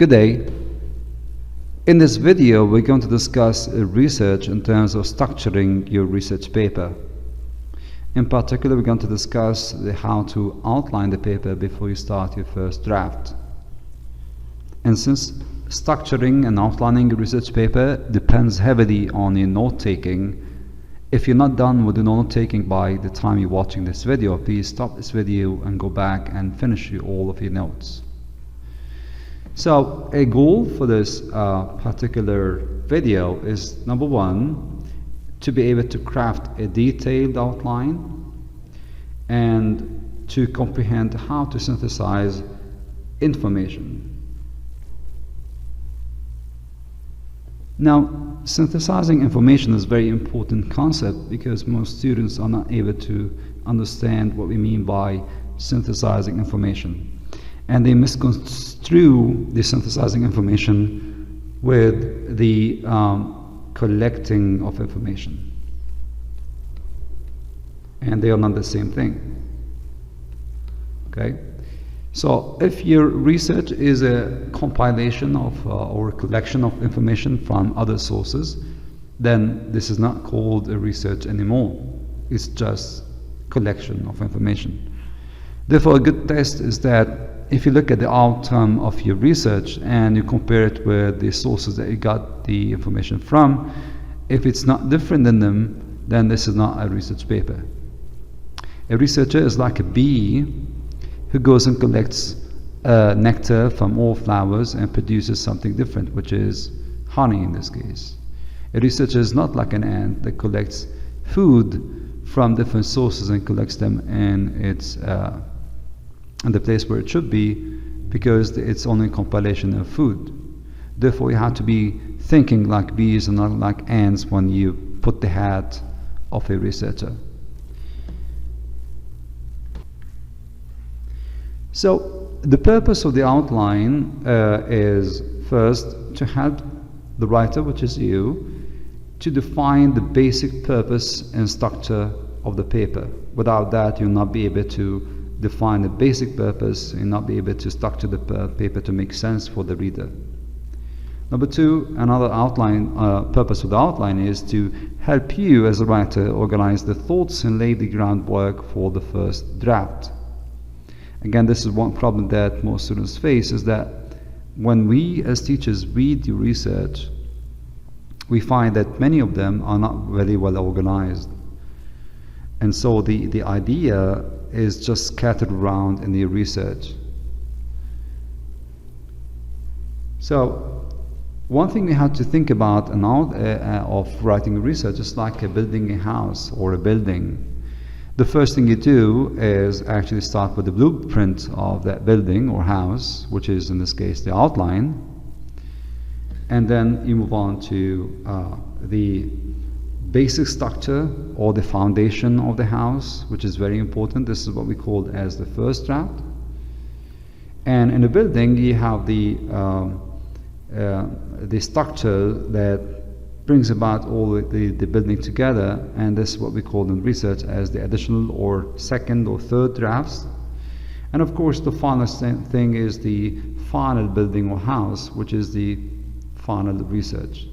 Good day. In this video, we're going to discuss research in terms of structuring your research paper. In particular, we're going to discuss how to outline the paper before you start your first draft. And since structuring and outlining a research paper depends heavily on your note-taking, if you're not done with the note-taking by the time you're watching this video, please stop this video and go back and finish all of your notes. So a goal for this particular video is, number one, to be able to craft a detailed outline and to comprehend how to synthesize information. Now, synthesizing information is a very important concept because most students are not able to understand what we mean by synthesizing information. And they misconstrue the synthesizing information with the collecting of information. And they are not the same thing. Okay? So if your research is a compilation of or a collection of information from other sources, then this is not called a research anymore. It's just collection of information. Therefore, a good test is that if you look at the outcome of your research and you compare it with the sources that you got the information from, if it's not different than them, then this is not a research paper. A researcher is like a bee who goes and collects nectar from all flowers and produces something different, which is honey in this case. A researcher is not like an ant that collects food from different sources and collects them in the place where it should be, because it's only a compilation of food. Therefore, you have to be thinking like bees and not like ants when you put the hat of a researcher. So the purpose of the outline is first to help the writer, which is you, to define the basic purpose and structure of the paper. Without that, you'll not be able to define the basic purpose and not be able to structure the paper to make sense for the reader. Number two, another purpose of the outline is to help you as a writer organize the thoughts and lay the groundwork for the first draft. Again, this is one problem that most students face, is that when we as teachers read the research, we find that many of them are not very well organized. And so the idea is just scattered around in the research. So one thing we have to think about of writing research is like building a house or a building. The first thing you do is actually start with the blueprint of that building or house, which is in this case the outline, and then you move on to the basic structure or the foundation of the house, which is very important. This is what we call as the first draft. And in a building, you have the structure that brings about all the building together, and this is what we call in research as the additional or second or third drafts. And of course, the final thing is the final building or house, which is the final research.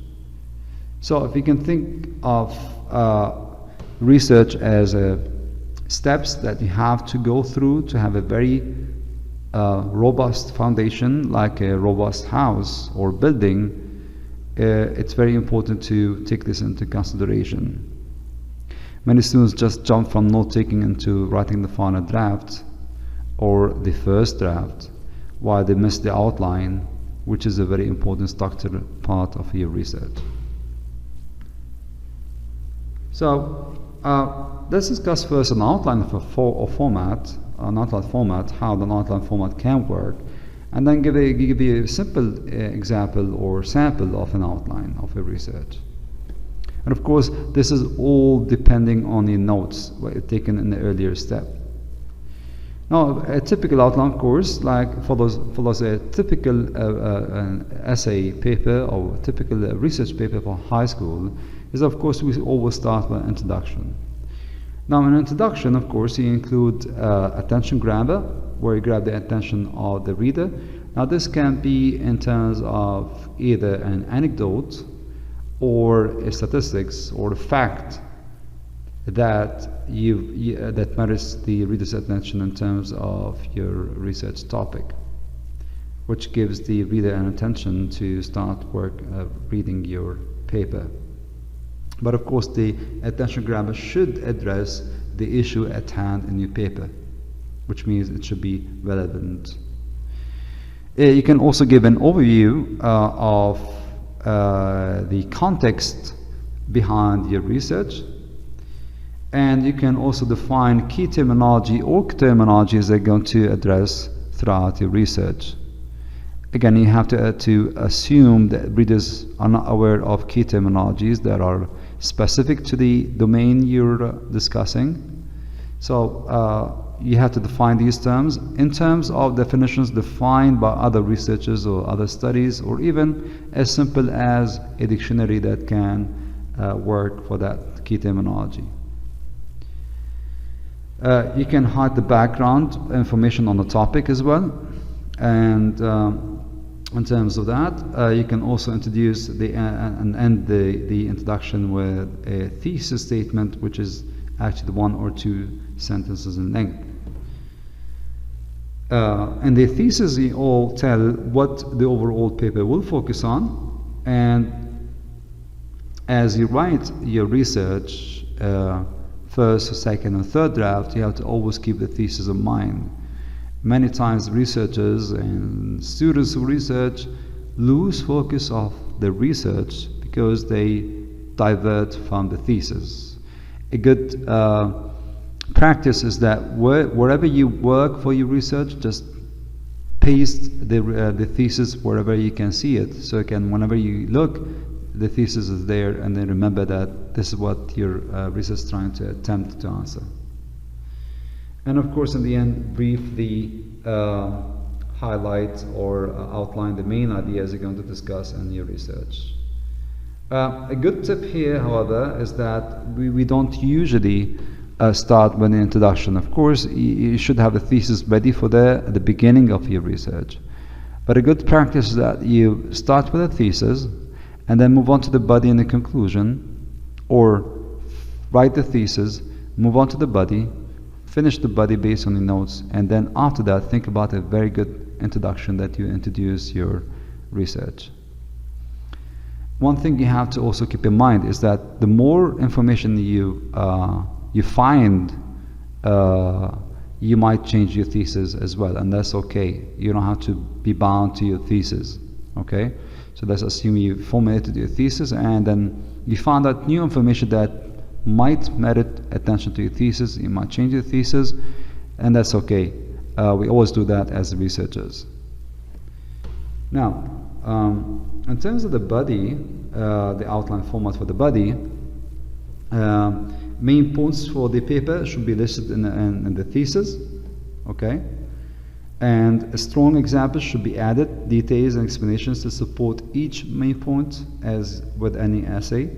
So if you can think of research as steps that you have to go through to have a very robust foundation, like a robust house or building, it's very important to take this into consideration. Many students just jump from note-taking into writing the final draft or the first draft, while they miss the outline, which is a very important structural part of your research. So let's discuss first an outline of format, how the outline format can work, and then give you a simple example or sample of an outline of a research. And of course, this is all depending on the notes taken in the earlier step. Now, a typical outline, of course, like follows a typical essay paper or typical research paper for high school, is of course we always start with an introduction. Now, in an introduction, of course, you include attention grabber, where you grab the attention of the reader. Now this can be in terms of either an anecdote or a statistics or a fact that that merits the reader's attention in terms of your research topic, which gives the reader an attention to start reading your paper. But of course, the attention grabber should address the issue at hand in your paper, which means it should be relevant. You can also give an overview of the context behind your research, and you can also define key terminology or terminologies that you're going to address throughout your research. Again, you have to assume that readers are not aware of key terminologies that are specific to the domain you're discussing. So you have to define these terms in terms of definitions defined by other researchers or other studies, or even as simple as a dictionary that can work for that key terminology. You can hide the background information on the topic as well, and in terms of that, you can also introduce and end the introduction with a thesis statement, which is actually 1 or 2 sentences in length. And the thesis, you all tell what the overall paper will focus on, and as you write your research, first, second, and third draft, you have to always keep the thesis in mind. Many times researchers and students who research lose focus of the research because they divert from the thesis. A good practice is that wherever you work for your research, just paste the thesis wherever you can see it, so whenever you look, the thesis is there, and then remember that this is what your research is trying to attempt to answer. And of course, in the end, briefly highlight or outline the main ideas you're going to discuss in your research. A good tip here, however, is that we don't usually start with an introduction. Of course, you should have a thesis ready for at the beginning of your research. But a good practice is that you start with a thesis and then move on to the body and the conclusion, or write the thesis, move on to the body, finish the body based on the notes, and then after that think about a very good introduction that you introduce your research. One thing you have to also keep in mind is that the more information you find, you might change your thesis as well, and that's okay. You don't have to be bound to your thesis, okay? So let's assume you formulated your thesis and then you found out new information that might merit attention to your thesis. You might change your thesis, and that's okay. We always do that as researchers. Now, in terms of the body, the outline format for the body, main points for the paper should be listed in the thesis, okay? And strong examples should be added, details and explanations to support each main point, as with any essay.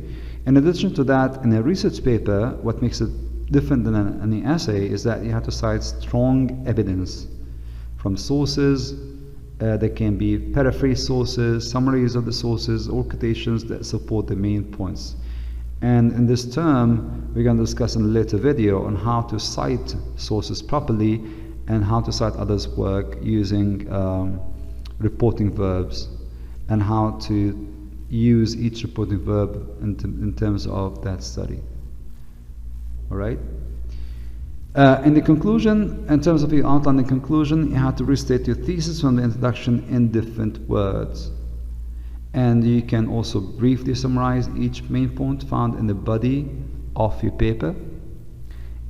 In addition to that, in a research paper, what makes it different than any essay is that you have to cite strong evidence from sources. There can be paraphrase sources, summaries of the sources, or quotations that support the main points. And in this term, we're going to discuss in a later video on how to cite sources properly and how to cite others' work using reporting verbs, and how to use each reporting verb in terms of that study. All right? In the conclusion, in terms of your outline and conclusion, you have to restate your thesis from the introduction in different words. And you can also briefly summarize each main point found in the body of your paper.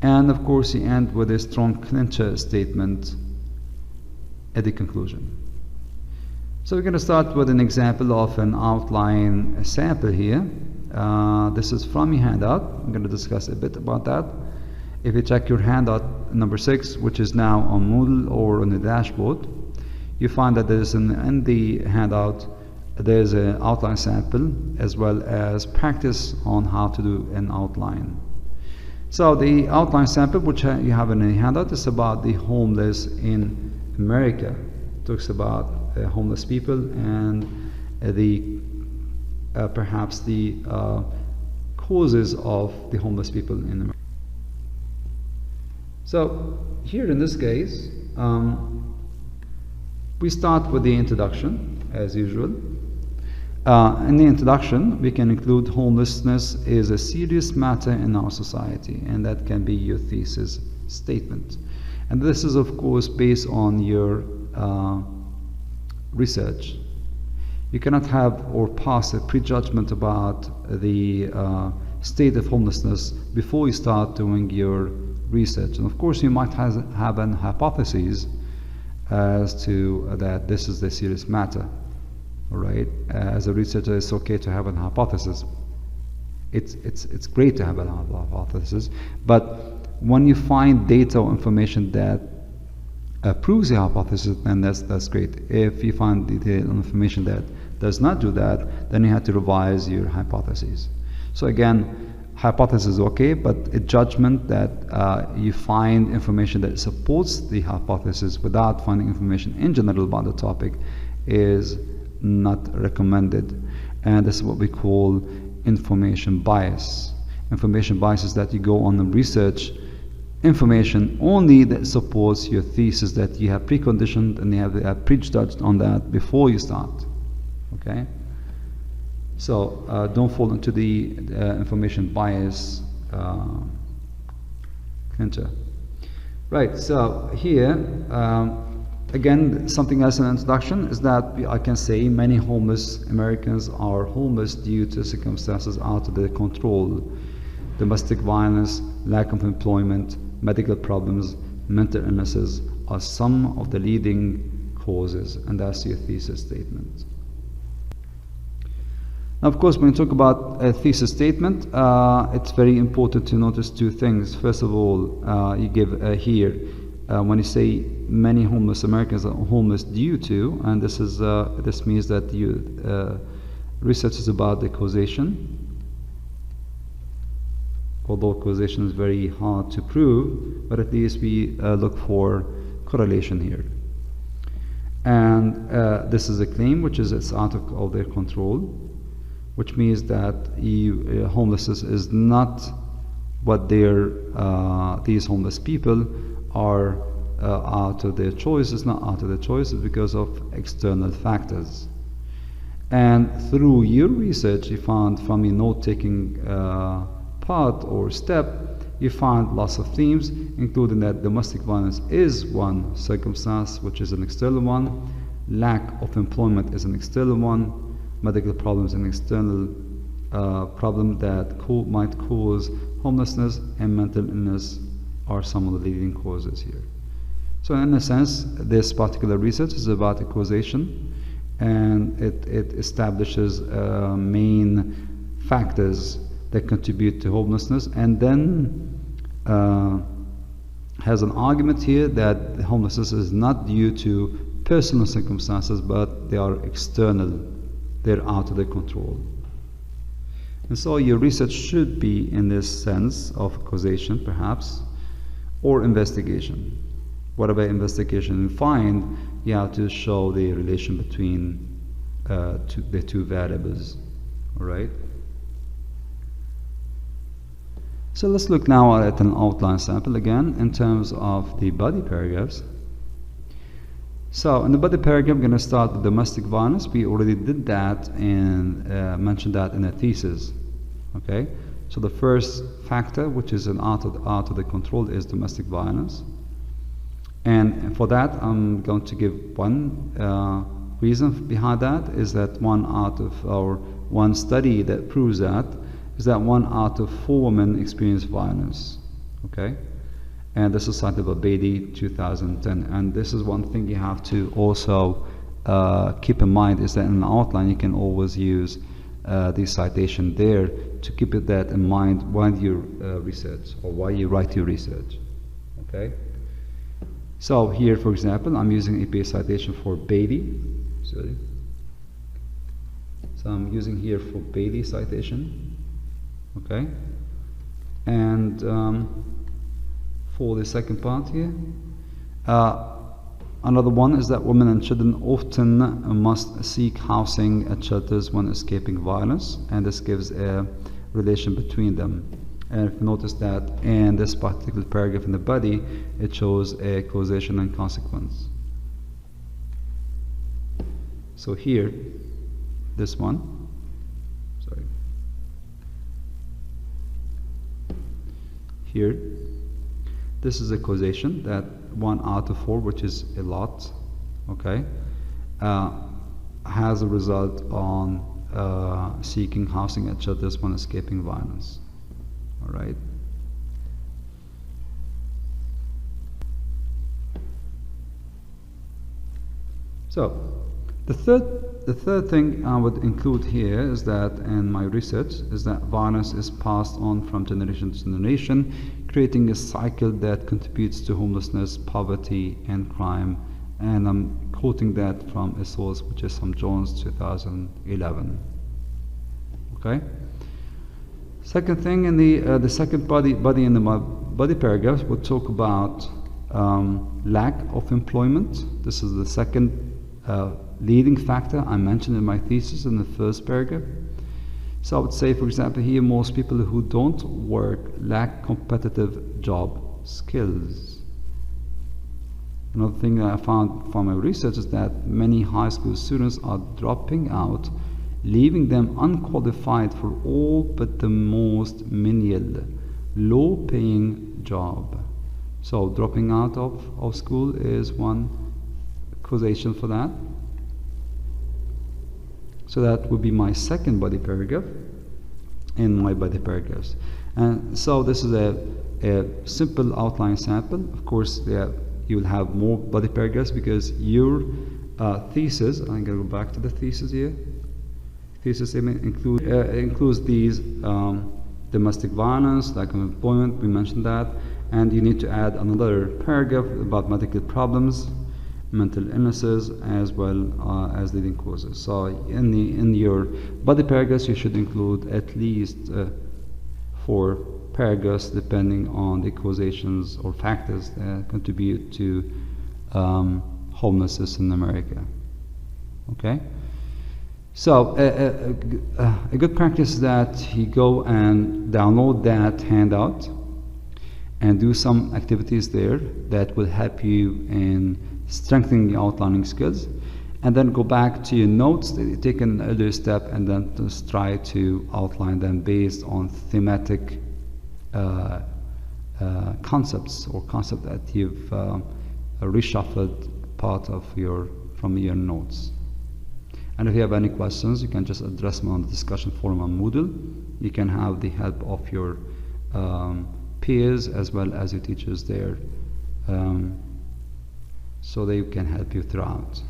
And of course, you end with a strong clincher statement at the conclusion. So we're going to start with an example of an outline sample here. This is from your handout. I'm going to discuss a bit about that. If you check your handout number 6, which is now on Moodle or on the dashboard, you find that there's in the handout there's an outline sample as well as practice on how to do an outline. So the outline sample which you have in the handout is about the homeless in America. It talks about homeless people and perhaps the causes of the homeless people in America. So here in this case, we start with the introduction as usual. In the introduction, we can include homelessness is a serious matter in our society, and that can be your thesis statement. And this is, of course, based on your research. You cannot have or pass a prejudgment about the state of homelessness before you start doing your research. And of course, you might have an hypothesis as to that this is a serious matter. All right. As a researcher, it's okay to have an hypothesis. It's great to have a hypothesis, but when you find data or information that proves the hypothesis, then that's great. If you find detailed information that does not do that, then you have to revise your hypotheses. So again, hypothesis is okay, but a judgment that you find information that supports the hypothesis without finding information in general about the topic is not recommended. And this is what we call information bias. Information bias is that you go on and research information only that supports your thesis, that you have preconditioned and you have prejudged on that before you start. Okay? So don't fall into the information bias clincher. Right, so here, again, something else in the introduction is that I can say many homeless Americans are homeless due to circumstances out of their control. Domestic violence, lack of employment, medical problems, mental illnesses are some of the leading causes, and that's your thesis statement. Now, of course, when you talk about a thesis statement, it's very important to notice two things. First of all, you give here, when you say many homeless Americans are homeless due to, and this means that you research is about the causation. Although causation is very hard to prove, but at least we look for correlation here. And this is a claim which is it's out of their control, which means that homelessness is not what these homeless people are out of their choice. It's not out of their choice, it's because of external factors. And through your research, you found from your note-taking part or step, you find lots of themes, including that domestic violence is one circumstance, which is an external one, lack of employment is an external one, medical problems an external problem that might cause homelessness, and mental illness are some of the leading causes here. So in a sense, this particular research is about a causation, and it establishes main factors that contribute to homelessness, and then has an argument here that homelessness is not due to personal circumstances, but they are external, they're out of their control. And so your research should be in this sense of causation, perhaps, or investigation. Whatever investigation you find, you have to show the relation between the two variables, all right? So let's look now at an outline sample again in terms of the body paragraphs. So in the body paragraph, I'm going to start with domestic violence. We already did that and mentioned that in a thesis. Okay, so the first factor, which is an out of the control, is domestic violence. And for that, I'm going to give one reason behind that is that one study that proves that is that 1 out of 4 women experience violence. Okay, and this is cited by Beatty 2010. And this is one thing you have to also keep in mind, is that in the outline you can always use the citation there to keep that in mind while you research or while you write your research. Okay. So here, for example, I'm using EPA citation for Beatty. Sorry. So I'm using here for Beatty citation. Okay. And for the second part here, Another one is that women and children often must seek housing at shelters when escaping violence, and this gives a relation between them. And if you notice that in this particular paragraph in the body, it shows a causation and consequence. So here, this one, sorry, here, this is a causation that 1 out of 4, which is a lot, okay, has a result on seeking housing at shelters when escaping violence. All right. So the third thing I would include here is that in my research is that violence is passed on from generation to generation, creating a cycle that contributes to homelessness, poverty, and crime. And I'm quoting that from a source which is from Jones 2011. Okay. Second thing in the second body in the body paragraphs would talk about lack of employment. This is the second leading factor I mentioned in my thesis in the first paragraph. So I would say, for example, here most people who don't work lack competitive job skills. Another thing that I found from my research is that many high school students are dropping out, leaving them unqualified for all but the most menial, low-paying job. So dropping out of school is one causation for that. So that would be my second body paragraph in my body paragraphs. And so this is a simple outline sample. Of course, you will have more body paragraphs because your thesis, I'm going to go back to the thesis here. Thesis statement includes these domestic violence, lack of employment, we mentioned that, and you need to add another paragraph about medical problems, mental illnesses, as well as leading causes. So in your body paragraphs, you should include at least 4 paragraphs depending on the causations or factors that contribute to homelessness in America. Okay? So a good practice is that you go and download that handout and do some activities there that will help you in strengthening the outlining skills, and then go back to your notes that you take an earlier step and then just try to outline them based on thematic concepts or concept that you've reshuffled part of from your notes. And if you have any questions, you can just address them on the discussion forum on Moodle. You can have the help of your peers as well as your teachers there, so they can help you throughout.